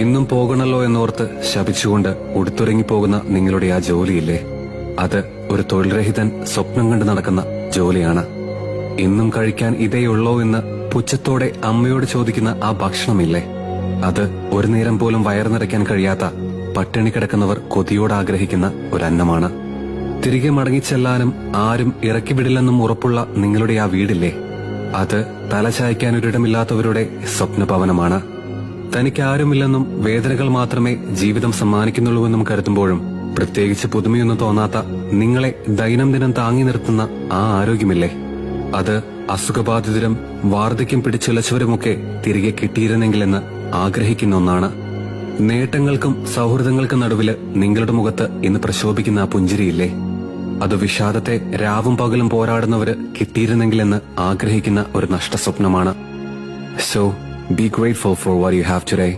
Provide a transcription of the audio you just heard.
ഇന്നും പോകണല്ലോ എന്നോർത്ത് ശപിച്ചുകൊണ്ട് ഉടുത്തുറങ്ങിപ്പോകുന്ന നിങ്ങളുടെ ആ ജോലിയില്ലേ, അത് ഒരു തൊഴിൽരഹിതൻ സ്വപ്നം കണ്ട് നടക്കുന്ന ജോലിയാണ്. ഇന്നും കഴിക്കാൻ ഇതേയുള്ളോ എന്ന് പുച്ഛത്തോടെ അമ്മയോട് ചോദിക്കുന്ന ആ ഭക്ഷണമില്ലേ, അത് ഒരു നേരം പോലും വയറു നിറയ്ക്കാൻ കഴിയാത്ത പട്ടിണി കിടക്കുന്നവർ കൊതിയോട് ആഗ്രഹിക്കുന്ന ഒരന്നമാണ്. തിരികെ മടങ്ങിച്ചെല്ലാനും ആരും ഇറക്കി വിടില്ലെന്നും ഉറപ്പുള്ള നിങ്ങളുടെ ആ വീടില്ലേ, അത് തലചായ്ക്കാനൊരിടമില്ലാത്തവരുടെ സ്വപ്നഭവനമാണ്. തനിക്കാരുമില്ലെന്നും വേദനകൾ മാത്രമേ ജീവിതം സമ്മാനിക്കുന്നുള്ളൂവെന്നും കരുതുമ്പോഴും പ്രത്യേകിച്ച് പുതുമയൊന്നും തോന്നാത്ത നിങ്ങളെ ദൈനംദിനം താങ്ങി നിർത്തുന്ന ആ ആരോഗ്യമില്ലേ, അത് അസുഖബാധിതരും വാർദ്ധക്യം പിടിച്ചുലച്ചവരുമൊക്കെ തിരികെ കിട്ടിയിരുന്നെങ്കിലെന്ന് ആഗ്രഹിക്കുന്ന ഒന്നാണ്. നേട്ടങ്ങൾക്കും സൗഹൃദങ്ങൾക്കും നടുവില് നിങ്ങളുടെ മുഖത്ത് ഇന്ന് പ്രശോഭിക്കുന്ന ആ പുഞ്ചിരിയില്ലേ, അത് വിഷാദത്തെ രാവും പകലും പോരാടുന്നവര് കിട്ടിയിരുന്നെങ്കിലെന്ന് ആഗ്രഹിക്കുന്ന ഒരു നഷ്ടസ്വപ്നമാണ്. So be grateful for what you have today.